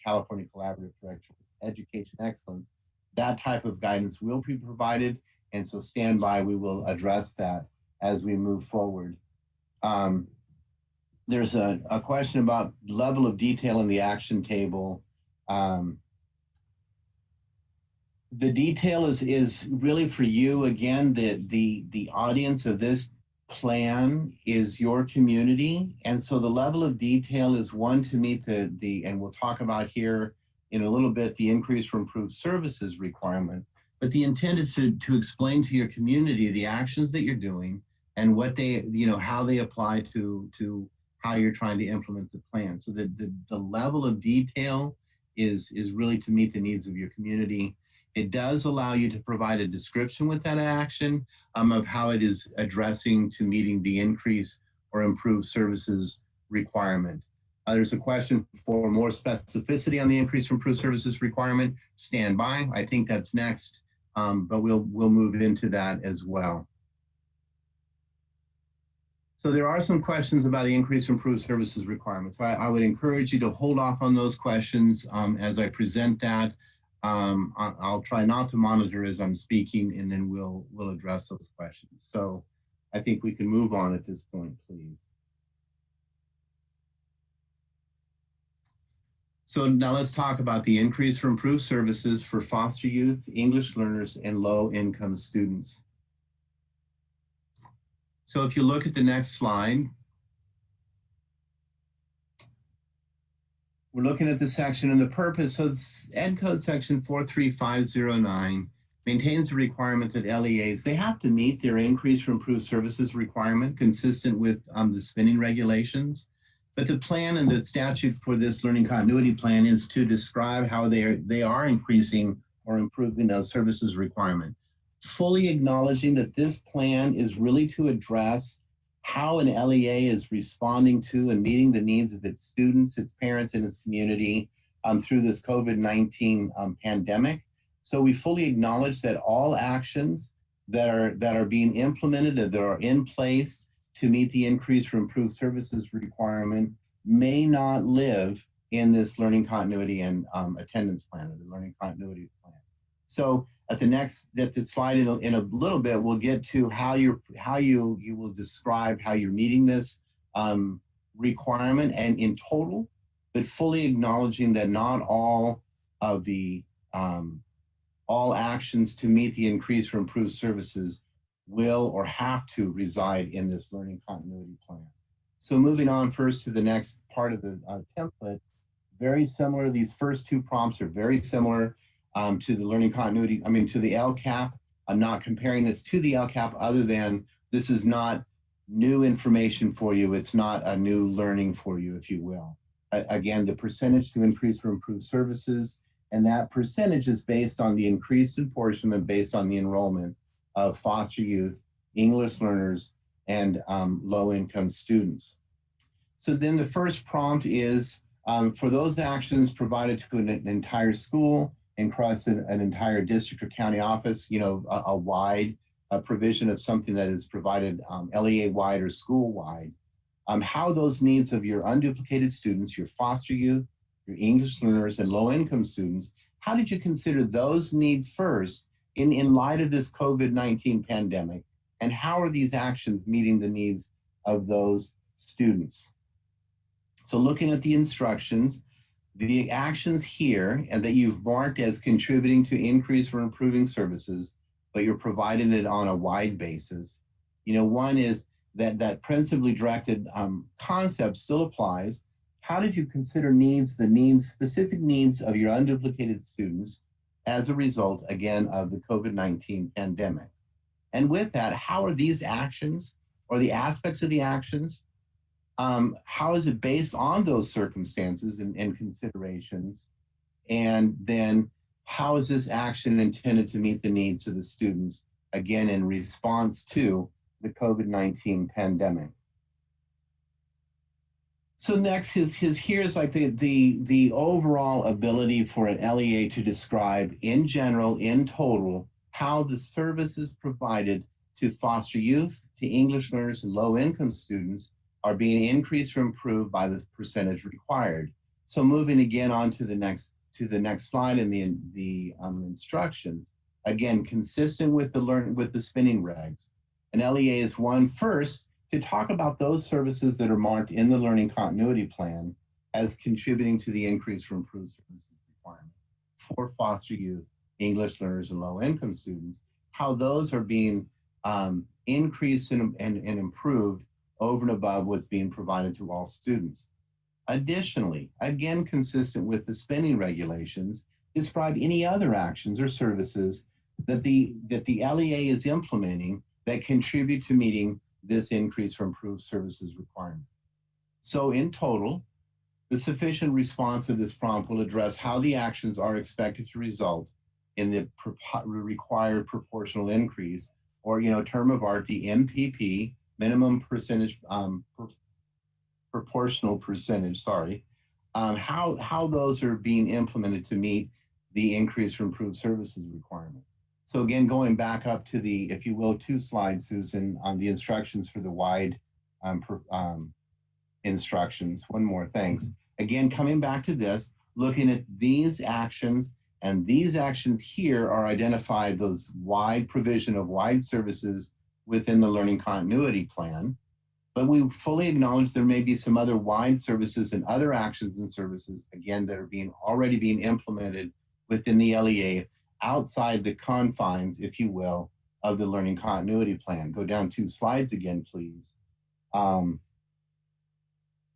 California Collaborative for Education Excellence, that type of guidance will be provided. And so stand by, we will address that as we move forward. There's a question about level of detail in the action table. The detail is really for you. Again, the audience of this plan is your community. And so the level of detail is one to meet and we'll talk about here in a little bit, the increase for improved services requirement. But the intent is to explain to your community the actions that you're doing and what they, how they apply to how you're trying to implement the plan. So the level of detail is really to meet the needs of your community. It does allow you to provide a description with that action of how it is addressing to meeting the increase or improved services requirement. There's a question for more specificity on the increase or improved services requirement. Stand by. I think that's next, but we'll move into that as well. So there are some questions about the increase or improved services requirements. So I would encourage you to hold off on those questions as I present that. I'll try not to monitor as I'm speaking, and then we'll address those questions. So I think we can move on at this point, please. So now let's talk about the increase for improved services for foster youth, English learners, and low-income students. So if you look at the next slide, we're looking at the section and the purpose. So Ed Code section 43509 maintains the requirement that LEAs, they have to meet their increase for improved services requirement consistent with the spending regulations. But the plan and the statute for this learning continuity plan is to describe how they are increasing or improving those services requirement. Fully acknowledging that this plan is really to address how an LEA is responding to and meeting the needs of its students, its parents, and its community through this COVID-19 pandemic. So we fully acknowledge that all actions that are being implemented and that are in place to meet the increase for improved services requirement may not live in this learning continuity and attendance plan, or the learning continuity plan. So at the slide in a little bit, we'll get to how you will describe how you're meeting this requirement and in total, but fully acknowledging that not all of the all actions to meet the increase for improved services will or have to reside in this learning continuity plan. So moving on first to the next part of the template, very similar. These first two prompts are very similar to the learning continuity, to the LCAP. I'm not comparing this to the LCAP other than this is not new information for you. It's not a new learning for you, if you will. Again, the percentage to increase for improved services, and that percentage is based on the increased apportionment based on the enrollment of foster youth, English learners, and low-income students. So then the first prompt is for those actions provided to an entire school and across an entire district or county office, a wide provision of something that is provided LEA-wide or school-wide, how those needs of your unduplicated students, your foster youth, your English learners, and low-income students, how did you consider those needs first in light of this COVID-19 pandemic, and how are these actions meeting the needs of those students? So looking at the instructions, the actions here and that you've marked as contributing to increase or improving services, but you're providing it on a wide basis. One is that principally directed concept still applies. How did you consider specific needs of your unduplicated students as a result, again, of the COVID-19 pandemic? And with that, how are these actions or the aspects of the actions, how is it based on those circumstances and considerations? And then how is this action intended to meet the needs of the students, again, in response to the COVID-19 pandemic? So next here's like the overall ability for an LEA to describe in general, in total, how the services provided to foster youth, to English learners, and low-income students are being increased or improved by the percentage required. So moving again on to the next to the next slide in the instructions, again, consistent with the spinning regs. An LEA is one first to talk about those services that are marked in the learning continuity plan as contributing to the increase for improved services requirement for foster youth, English learners, and low-income students, how those are being increased and improved over and above what's being provided to all students. Additionally, again, consistent with the spending regulations, describe any other actions or services that the LEA is implementing that contribute to meeting this increase for improved services requirement. So in total, the sufficient response of this prompt will address how the actions are expected to result in the required proportional increase, or term of art, the MPP, minimum percentage, proportional percentage, sorry, how those are being implemented to meet the increase for improved services requirement. So again, going back up to the, if you will, 2 slides, Susan, on the instructions for the wide instructions. One more, thanks. Again, coming back to this, looking at these actions, and these actions here are identified, those wide provision of wide services within the learning continuity plan. But we fully acknowledge there may be some other wide services and other actions and services, again, that are already being implemented within the LEA outside the confines, if you will, of the learning continuity plan. Go down 2 slides again, please.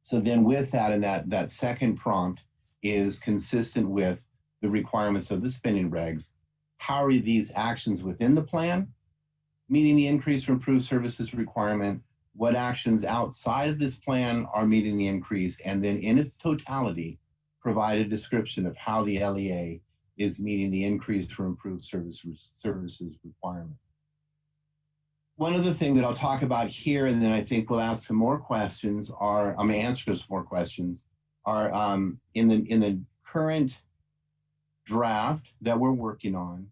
So then with that, and that second prompt is consistent with the requirements of the spending regs. How are these actions within the plan meeting the increase for improved services requirement? What actions outside of this plan are meeting the increase? And then in its totality, provide a description of how the LEA is meeting the increase for improved services requirement. One other thing that I'll talk about here, and then I think we'll ask some more questions, are, I'm gonna answer some more questions, are in the current draft that we're working on,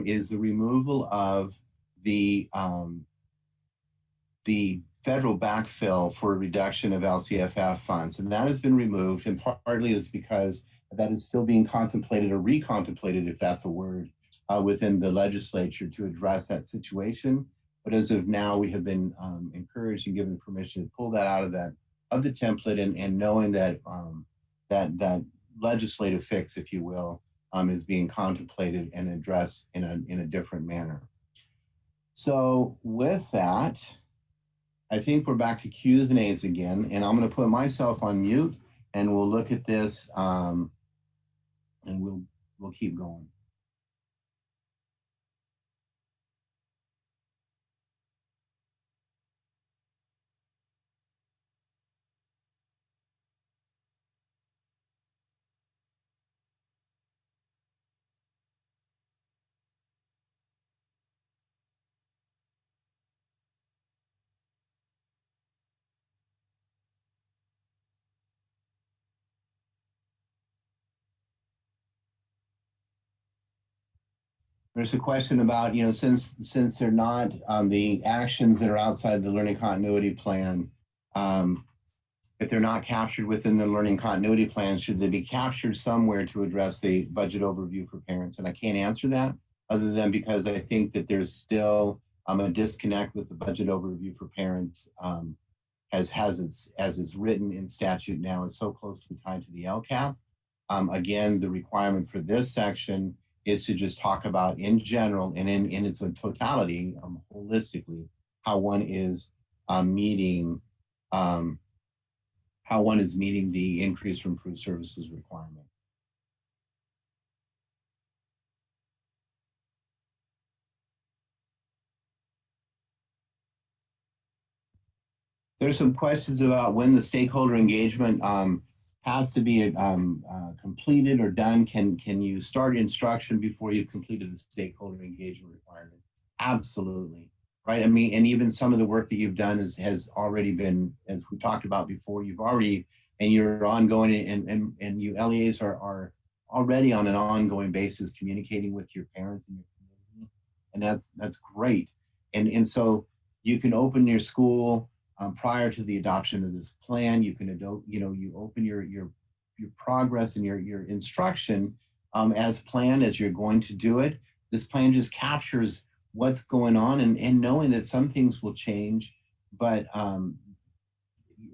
is the removal of the federal backfill for a reduction of LCFF funds. And that has been removed, and partly is because that is still being contemplated or recontemplated, if that's a word, within the legislature to address that situation. But as of now, we have been encouraged and given permission to pull that out of the template, and knowing that that legislative fix, if you will, is being contemplated and addressed in a different manner. So with that, I think we're back to Q's and A's again, and I'm going to put myself on mute, and we'll look at this, and we'll keep going. There's a question about, since they're not the actions that are outside the learning continuity plan, if they're not captured within the learning continuity plan, should they be captured somewhere to address the budget overview for parents? And I can't answer that, other than because I think that there's still a disconnect with the budget overview for parents, as it's written in statute now, is so closely tied to the LCAP. Again, the requirement for this section is to just talk about in general and in its totality, holistically, how one is meeting the increase for improved services requirement. There's some questions about when the stakeholder engagement has to be completed or done. Can you start instruction before you've completed the stakeholder engagement requirement? Absolutely, right? I mean, and even some of the work that you've done has already been, as we talked about before, and you're ongoing, and you LEAs are already on an ongoing basis communicating with your parents and your community, and that's great. And so you can open your school prior to the adoption of this plan. You can, you open your progress and your instruction as planned as you're going to do it. This plan just captures what's going on and knowing that some things will change, but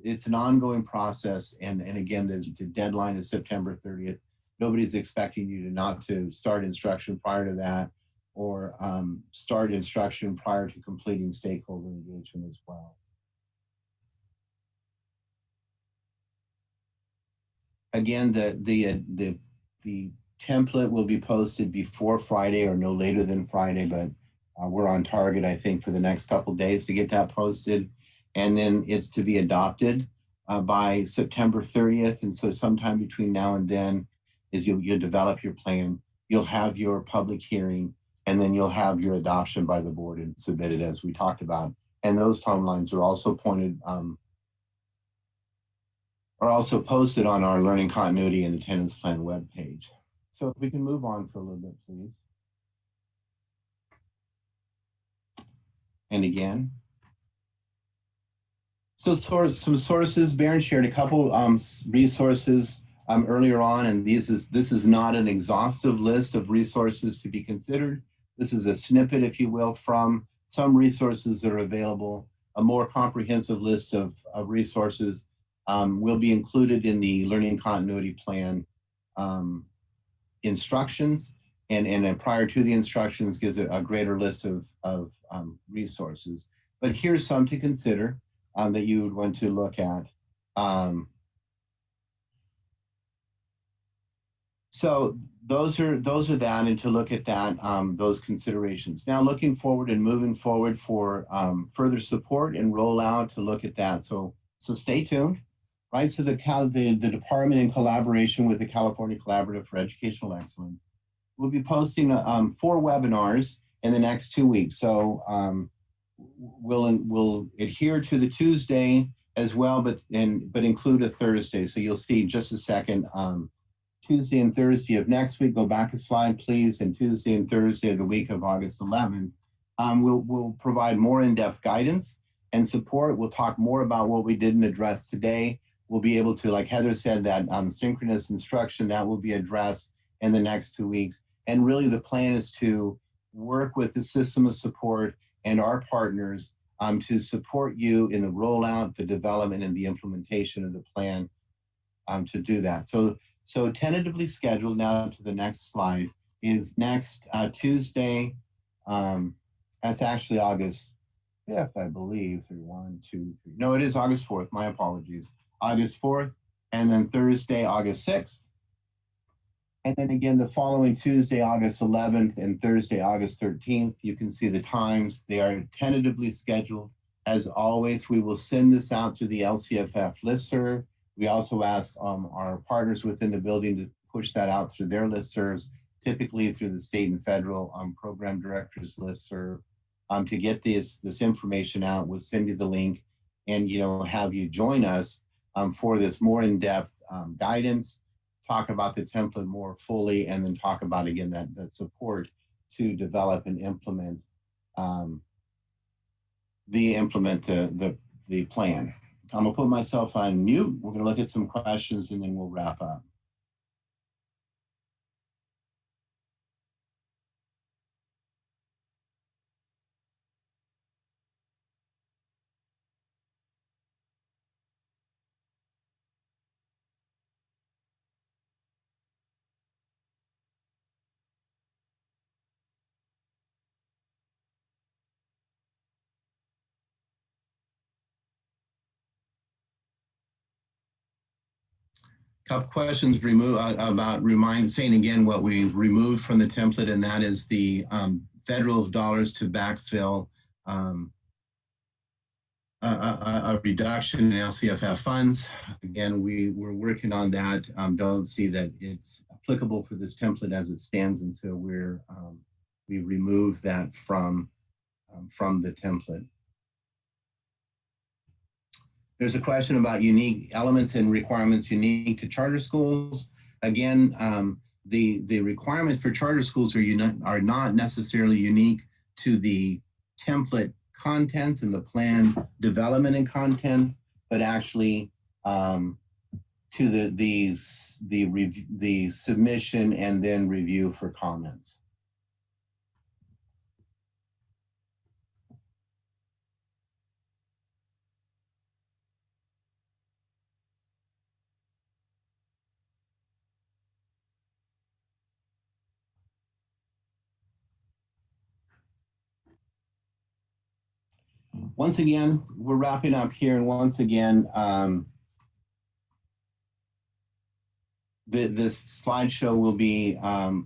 it's an ongoing process. And again, the deadline is September 30th. Nobody's expecting you to start instruction prior to that, or start instruction prior to completing stakeholder engagement as well. Again, the template will be posted before Friday or no later than Friday, but we're on target, I think, for the next couple of days to get that posted. And then it's to be adopted by September 30th. And so sometime between now and then is you'll develop your plan, you'll have your public hearing, and then you'll have your adoption by the board and submitted as we talked about. And those timelines are also posted on our learning continuity and attendance plan webpage. So if we can move on for a little bit, please. And again. So some sources, Baron shared a couple resources earlier on, and this is not an exhaustive list of resources to be considered. This is a snippet, if you will, from some resources that are available. A more comprehensive list of resources will be included in the learning continuity plan instructions, and then prior to the instructions gives a greater list of resources. But here's some to consider that you would want to look at. So those are that, and to look at that, those considerations. Now looking forward and moving forward for further support and rollout to look at that. So stay tuned, right? So the department, in collaboration with the California Collaborative for Educational Excellence, will be posting 4 webinars in the next 2 weeks. So we'll adhere to the Tuesday as well, but include a Thursday. So you'll see just a second. Tuesday and Thursday of next week, go back a slide, please, and Tuesday and Thursday of the week of August 11th, we'll provide more in-depth guidance and support. We'll talk more about what we didn't address today. We'll be able to, like Heather said, that synchronous instruction, that will be addressed in the next 2 weeks. And really the plan is to work with the system of support and our partners to support you in the rollout, the development, and the implementation of the plan to do that. So tentatively scheduled, now to the next slide, is next Tuesday. That's actually August 5th, I believe. 1, 2, 3. No, it is August 4th. My apologies. August 4th, and then Thursday, August 6th. And then again, the following Tuesday, August 11th, and Thursday, August 13th. You can see the times. They are tentatively scheduled. As always, we will send this out through the LCFF listserv. We also ask our partners within the building to push that out through their listservs, typically through the state and federal program directors listserv. To get this information out, we'll send you the link and have you join us for this more in-depth guidance, talk about the template more fully, and then talk about, again, that support to develop and implement the plan. I'm gonna put myself on mute. We're gonna look at some questions and then we'll wrap up. Couple questions saying again what we removed from the template, and that is the federal dollars to backfill a reduction in LCFF funds. Again, we're working on that. Don't see that it's applicable for this template as it stands, and so we removed that from the template. There's a question about unique elements and requirements unique to charter schools. Again, the requirements for charter schools are not necessarily unique to the template contents and the plan development and content, but actually to the submission and then review for comments. Once again, we're wrapping up here, and once again, this slideshow will be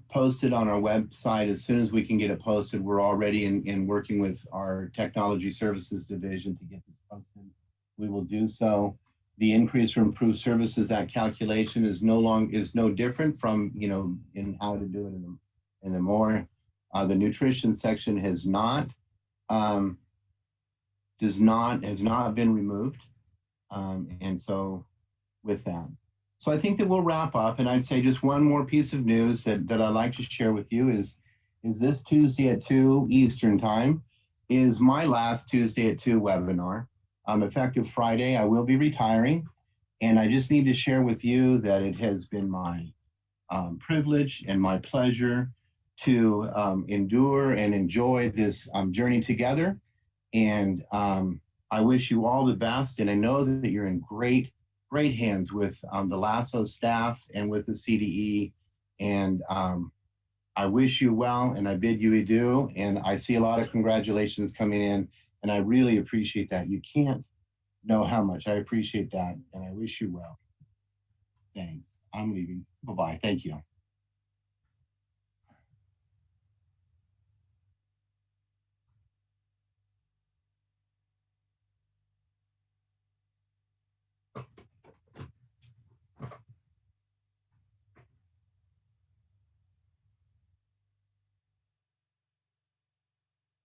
posted on our website as soon as we can get it posted. We're already in working with our technology services division to get this posted. We will do so. The increase for improved services, that calculation is no different from, you know, in how to do it in the more. The nutrition section has not been removed. And so with that. So I think that we'll wrap up, and I'd say just one more piece of news that I'd like to share with you is this Tuesday at 2 Eastern time is my last Tuesday at 2 webinar. Effective Friday, I will be retiring, and I just need to share with you that it has been my privilege and my pleasure to endure and enjoy this journey together. And I wish you all the best, and I know that you're in great hands with the LASSO staff and with the CDE. And I wish you well, and I bid you adieu. And I see a lot of congratulations coming in, and I really appreciate that. You can't know how much I appreciate that, and I wish you well. Thanks. I'm leaving. Bye-bye. Thank you.